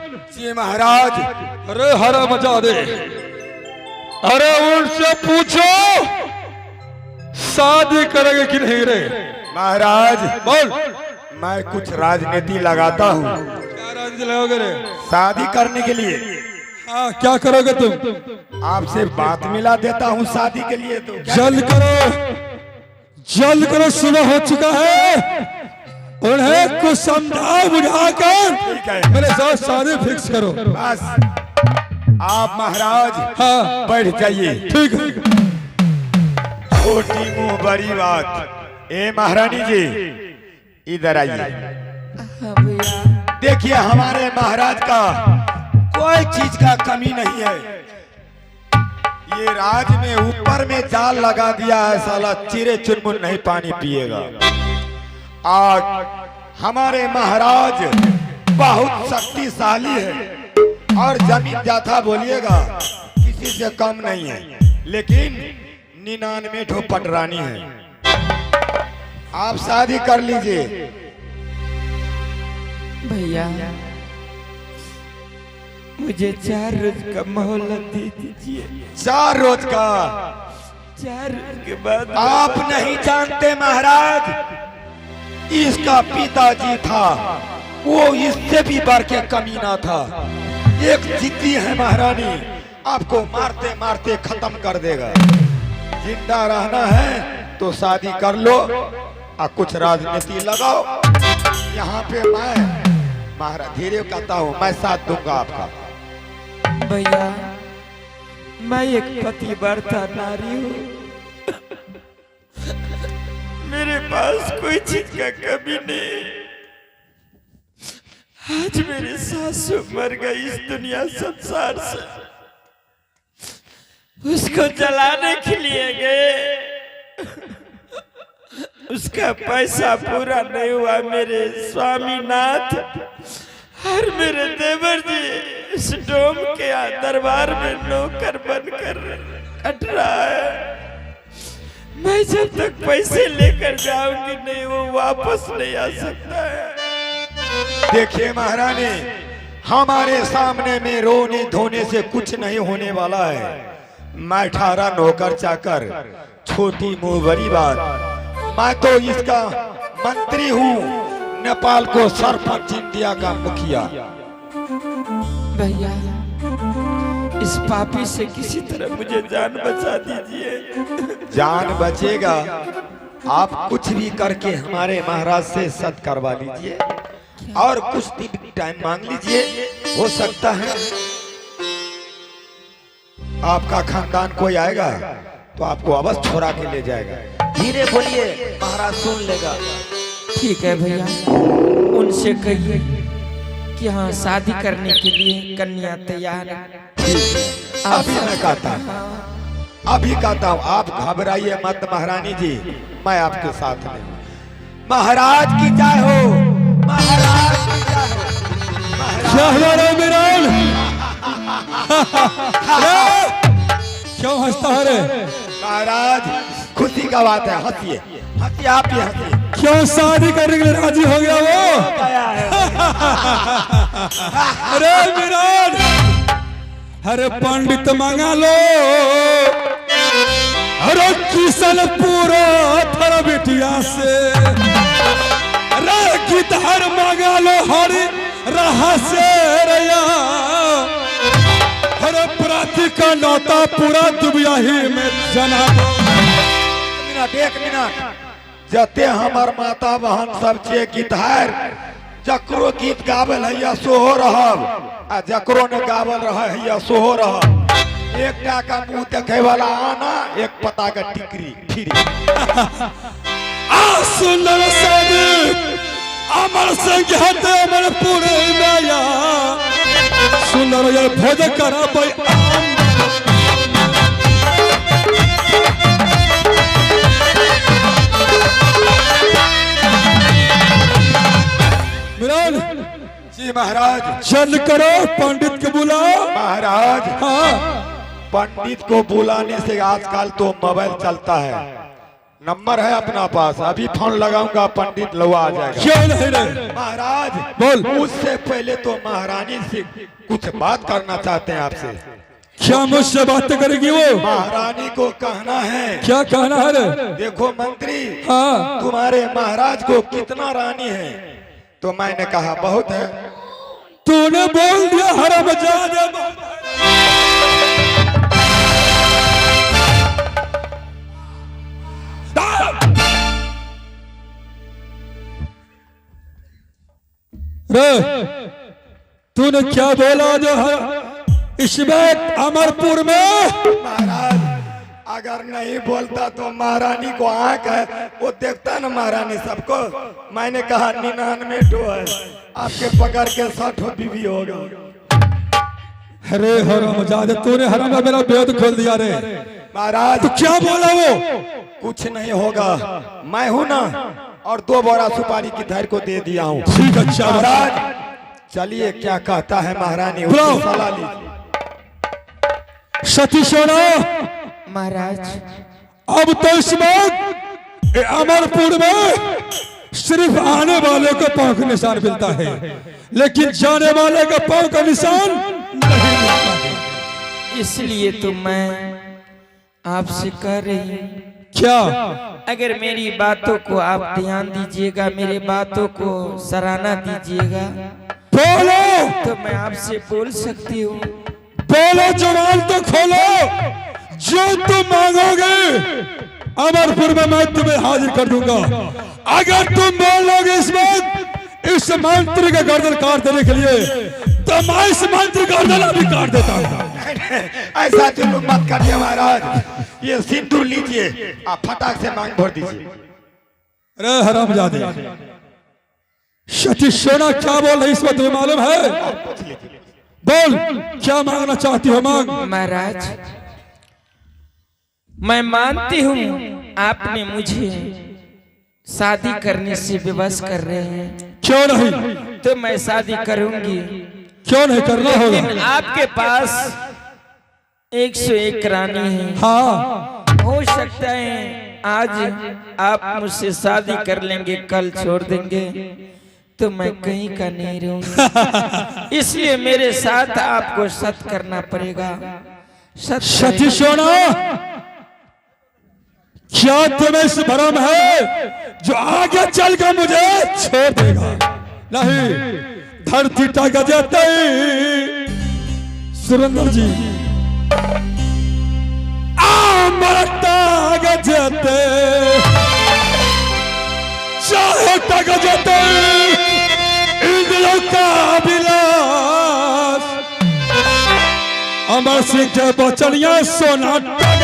जी महाराज। अरे हरा मचा दे। अरे उनसे पूछो शादी करेंगे कि नहीं रे। महाराज बोल। मैं कुछ राजनीति लगाता हूँ क्या राजनीति लगाओगे रे? शादी करने के लिए। हाँ क्या करोगे तुम? आपसे बात मिला देता हूँ शादी के लिए। तो जल्द करो, जल्द करो, सुबह हो चुका है। उन्हें कुछ समझा बुझाकर मेरे साथ शादी फिक्स करो। बस आप महाराज हाँ बैठ जाइए। ठीक है। छोटी मुंह बड़ी बात। ए महारानी जी इधर आइए। देखिए हमारे महाराज का कोई चीज का कमी नहीं है। ये राज में ऊपर में जाल लगा दिया है, साला चिरे चुनमुन नहीं पानी पिएगा। आज हमारे महाराज बहुत शक्तिशाली है और जमीन जाथा बोलिएगा किसी से कम नहीं है, लेकिन 99 ठो पटरानी है। आप शादी कर लीजिए। भैया मुझे 4 रोज का मोहलत दे दीजिए। 4 रोज का? 4 रोज के बाद आप नहीं जानते महाराज, इसका पिताजी था वो इससे भी बढ़ के कमीना था। एक जिद्दी है महारानी, आपको मारते मारते खत्म कर देगा। जिंदा रहना है तो शादी कर लो और कुछ राजनीति लगाओ। यहाँ पे मैं महाराज धीरे कहता हूँ, मैं साथ दूंगा आपका। भैया मैं एक पतिव्रता नारी हूँ, मेरे पास कोई चीज का कमी नहीं। आज मेरी सासू मर गई इस दुनिया संसार से, उसको जलाने के लिए गए, उसका पैसा पूरा नहीं हुआ। मेरे स्वामीनाथ और मेरे देवर जी इस डोम के दरबार में नौकर बनकर कट रहा है। मैं जब तक पैसे लेकर जाऊंगी नहीं वो वापस नहीं आ सकता है। देखिए महारानी, हमारे सामने में रोने धोने से कुछ नहीं होने वाला है। मैं 18 नौकर चाकर, छोटी मुंह बड़ी बात। मैं तो इसका मंत्री हूँ, नेपाल को सरपंच इंडिया का मुखिया। भैया इस पापी से किसी तरह मुझे जान बचा दीजिए। जान बचेगा, आप कुछ भी करके हमारे महाराज से सत करवा लीजिए और कुछ दिन टाइम मांग लीजिए। हो सकता है आपका खानदान कोई आएगा तो आपको अवश्य छोड़ा के ले जाएगा। धीरे बोलिए, महाराज सुन लेगा। ठीक है भैया, उनसे कहिए कि हाँ शादी करने के लिए कन्या तैयार है। अभी मैं कहता हूँ, अभी कहता हूँ, आप घबराइए मत महारानी जी, मैं आपके साथ में हूँ। महाराज की जय हो, महाराज की जय हो। क्या हुआ रे मिरान? क्यों हंसता है रे? महाराज खुशी का बात है, हंसिए हंसिए, आप ही हंसिए। क्यों शादी करने के लिए राजी हो गया वो? अरे मिरान, अरे पंडित मंगा लो, अरे किशन पूरा थर बिटिया से, अरे गिटार मंगा लो हरी रहा से रया, अरे प्राति का नौता पूरा दुबिया ही में जना दो। एक मिनट, जते हमार माता बहन सब छे गिटार, जकरो गीत गावल है या सोहो रहब, आ जकरो ने गावल रहा है या सोहो रहब। एक का मुंह देखे वाला आना, एक पता का टिकरी फिरी। आ सुंदर सद अमर संग हते अमर पूरे नया, सुंदर ये भोज करा भाई। जी महाराज। चल करो, पंडित को बुलाओ। महाराज हाँ पंडित को बुलाने से आजकल तो मोबाइल चलता है, नंबर है अपना पास, अभी फोन लगाऊंगा, पंडित लवा आ जाएगा। क्यों नहीं रे? महाराज बोल। उससे पहले तो महारानी से कुछ बात करना चाहते हैं आपसे। क्या मुझसे बात करेगी वो? महारानी को कहना है। क्या कहना है रे? देखो मंत्री, हाँ तुम्हारे महाराज को कितना रानी है? तो मैंने कहा बहुत है। तूने बोल दिया हरामजादे। रे तूने क्या बोला जो है इसमें अमरपुर में? महाराज अगर नहीं बोलता तो महारानी को आंख है, वो देखता ना महारानी सबको। मैंने कहा 99 ठो है, आपके पकड़ के 60 बीवी होगा। अरे हरामजादे, तूने हराम मेरा बेद खोल दिया रे। महाराज तो क्या बोला वो? कुछ नहीं होगा, मैं हूं ना, और 2 बोरा सुपारी की धैर्य को दे दिया हूँ। ठीक है अच्छा महाराज चलिए, क्या कहता है महारानी, बुलाओ। उसकी सलाह लीजिए। सती सोना, महाराज अब तो इस वक्त अमरपुर में सिर्फ आने वाले को पांव का निशान मिलता है, लेकिन जाने वाले का पांव का निशान नहीं मिलता है। इसलिए तो मैं आपसे कह रही हूँ, क्या? अगर मेरी बातों को आप ध्यान दीजिएगा, मेरे बातों को सराहना दीजिएगा, बोलो तो मैं आपसे बोल सकती हूँ। बोलो, जवान तो खोलो, जो तुम मांगोगे अमरपुर में मैं तुम्हें हाजिर कर दूंगा। अगर तुम बोलोगे इस वक्त इस मंत्री का गर्दन काट देने के लिए, तो मैं इस मंत्री का गर्दन अभी काट देता हूँ। ऐसा जुल्म मत करिए महाराज, ये सिंदूर लीजिए, आप फटाक से मांग भर दीजिए। अरे हरामजादे, सती सोना क्या बोल रही इस वक्त तुम्हें मालूम है? बोल, क्या मांगना चाहती हो? मांग। महाराज मैं मानती हूँ आपने मुझे शादी करने से विवश कर रहे हैं, क्यों नहीं? तो मैं शादी करूंगी। क्यों नहीं करना होगा? लेकिन आपके पास 101 रानी है। हाँ, हो सकता है आज आप मुझसे शादी कर लेंगे, कल छोड़ देंगे, तो मैं कहीं का नहीं रहूंगा। इसलिए मेरे साथ आपको सत्य करना पड़ेगा। सती सोना, क्या तुम्हें इस भरम है जो आगे चलकर मुझे छोड़ देगा? नहीं, धरती टग जाते सुरेंद्र जी, टग जाते, चाहे टग जाते इंद्रों का विलास, अमर सिंह के बचनिया सोना टग।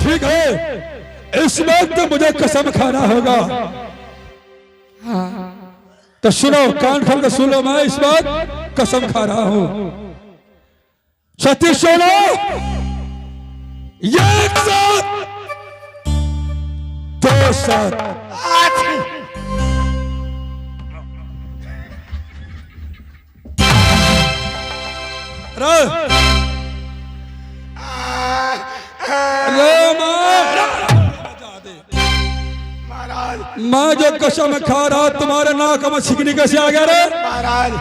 ठीक है, इस वक्त तो मुझे कसम खाना होगा। तो सुनो, कान खोल कर सुन लो, मैं इस वक्त कसम खा रहा हूं। सती सोना, एक साथ, 2 साथ, मैं जो कसम खा रहा, तुम्हारे नाक में छिकनी कैसे आ गया रे? महाराज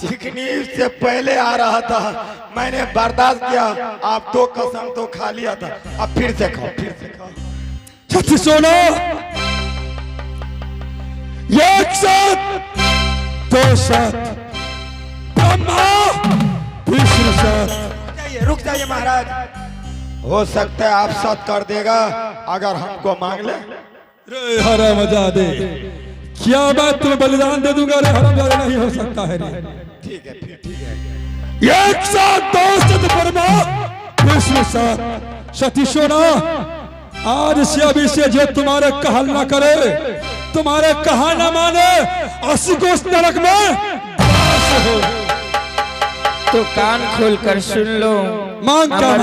छिकनी से पहले आ रहा था, मैंने बर्दाश्त किया, आप 2 कसम तो खा लिया था, अब फिर से खाओ, फिर से खाओ। सती सोना, एक साथ, 2 साथ, तीसरे साथ। रुक जाइए महाराज, हो सकता है आप सत कर देगा अगर हमको मांग ले। रे हरामजादे, क्या मैं तुम्हें बलिदान दे दूंगा? रे हरामजादे, नहीं हो सकता है रे। ठीक है, फिर ठीक है। एक साथ, 2 साथ परमा, तीसरे साथ। सती सोना, आज से अभी से जो तुम्हारे कहल ना करे, तुम्हारे कहा ना माने, 80 को उस नरक में हो। तो कान खोलकर सुन लो। मांग क्या?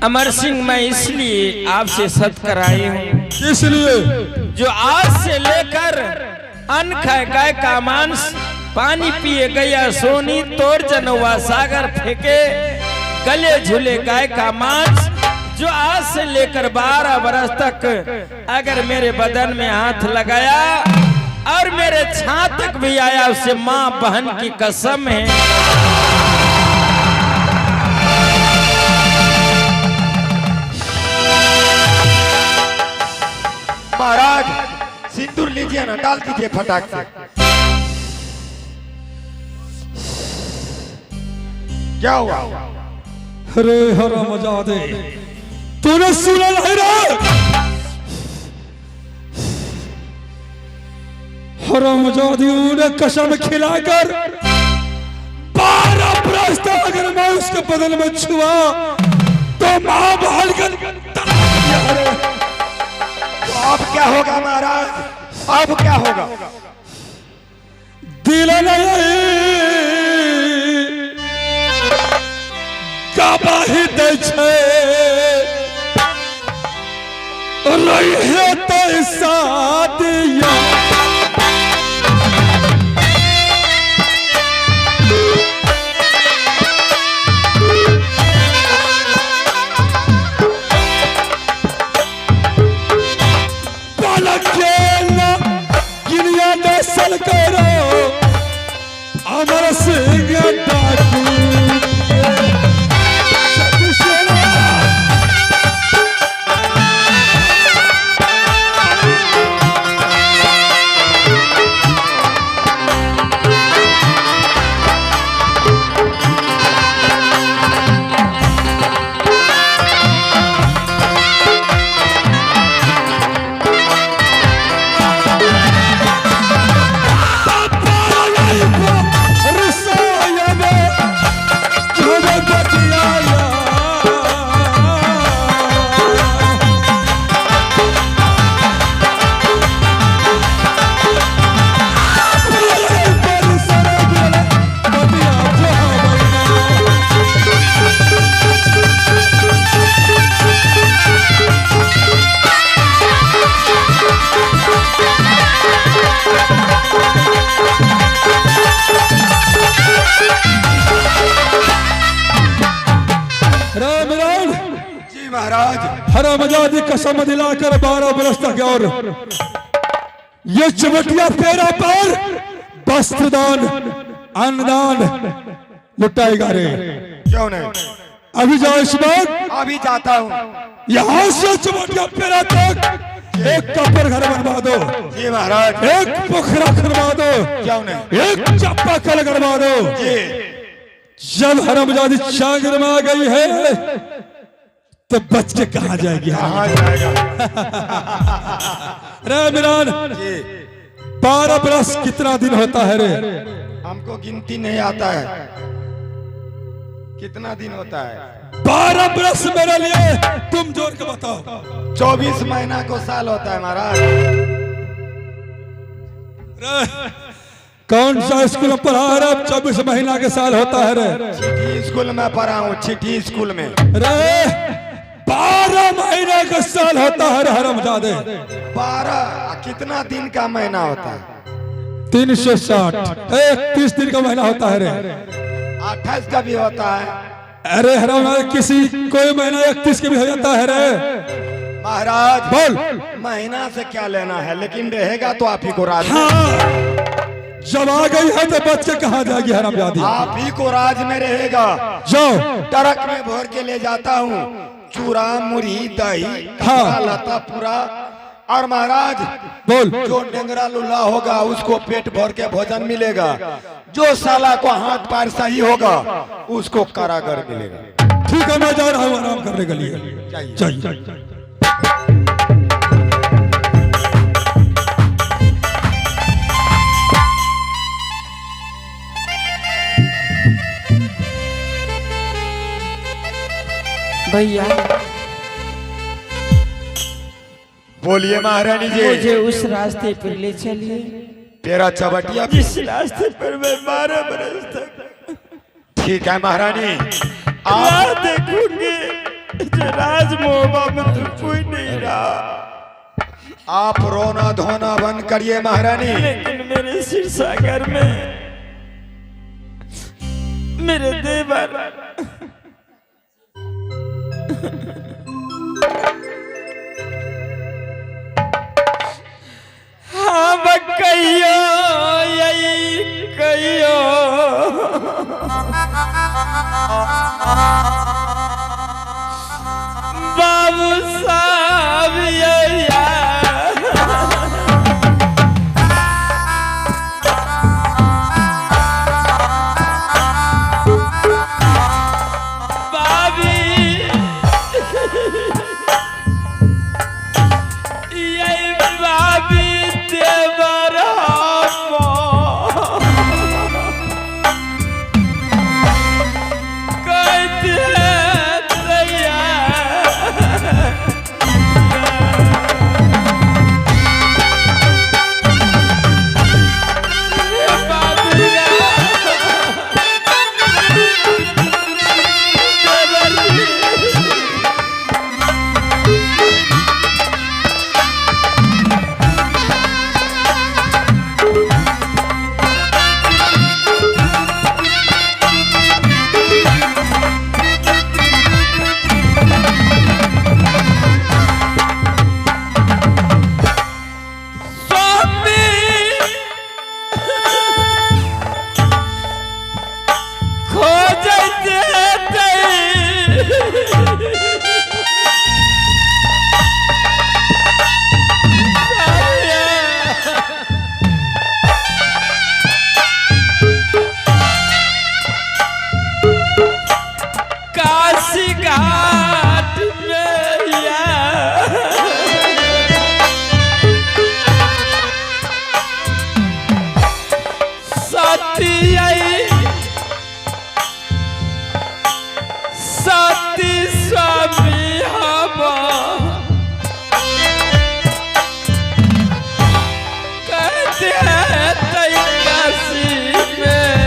अमर सिंह, मैं इसलिए आपसे सत्य कराई हूँ, इसलिए जो आज से लेकर अन्न खाए गाय का मांस, पानी पिए गैया सोनी, तोड़ जनवा सागर फेंके, गले झूले गाय का मांस। जो आज से लेकर 12 बरस तक अगर मेरे बदन में हाथ लगाया और मेरे छात तक भी आया, उससे मां बहन की कसम है। महाराज सिंदूर लीजिए ना, डाल दीजिए फटाक से। क्या हुआ? अरे हरामजादे, तूने सुना नहीं रे? हरामजादियों ने कसम खिलाकर 12 बरस तक अगर मैं उसके बदन में छुआ तो मां बहन का तो अब क्या होगा महाराज? अब क्या होगा? दिल नहीं गवाही दे छे, रही तो सादिया करो अमर सिंह डाकू। हरामजादी कसम दिलाकर 12 बरस तक और ये चमटिया फेरा पर वस्त्रदान अन्नदान लुटाएगा रे। क्यों नहीं? अभी जाओ इस बात, अभी जाता हूँ। यहाँ से चमटिया फेरा तक एक कपर घर बनवा दो। जी महाराज। एक पोखरा बनवा दो। क्यों नहीं? एक चप्पा कल करवा दो। जी। जब हरामजादी चांगर में आ गई है तो बच के कहा जाएगी? कहाँ जाएगा? रे मिरान, 12 बरस कितना दिन होता है रे? हमको गिनती नहीं आता है कितना दिन होता है। 12 बरस मेरे लिए तुम जोड़ के बताओ। 24 महीना को साल होता है महाराज। कौन सा स्कूल में पढ़ा रे? 24 महीना के साल होता है रे? छिठी स्कूल में पढ़ा हूँ, छिठी स्कूल में। रे 12 महीने का साल होता है हरामजादे। 12 कितना दिन का महीना होता है? 360। 31 दिन का महीना होता है रे। 28 का भी होता है। अरे हरामजादे, किसी कोई महीना 31 के भी हो जाता है रे। महाराज बोल, महीना से क्या लेना है, लेकिन रहेगा तो आप ही को राज। हाँ, जब आ गई है तो बच के कहा जाएगी हरामजादी? आप ही को राज में रहेगा। जाओ, ट्रक में भर के ले जाता हूँ, चूरा मुरही दही हाँ। लता पूरा। और महाराज बोल, जो डेंगरा लुल्ला होगा उसको पेट भर के भोजन मिलेगा। जो साला को हाथ पैर सही होगा उसको कारागार मिलेगा। ठीक है, मैं जा रहा हूँ आराम करने के लिए। चाहिए। भैया बोलिए महारानी जी। मुझे उस रास्ते पर ले चलिए तेरा चवटिया जिस रास्ते पर मैं 12 बरस तक। ठीक है महारानी, आप देखोगे राज मोहब्बत में तो कोई नहीं रहा। आप रोना धोना बंद करिए महारानी। लेकिन मेरे सिरसागर में मेरे देवर हाँ बकैयो यही कहियो बाबू साहब यैया बाबी यही बाबी देवर कहते काशी घाट में सती सती स्वामी हम कहते हैं काशी में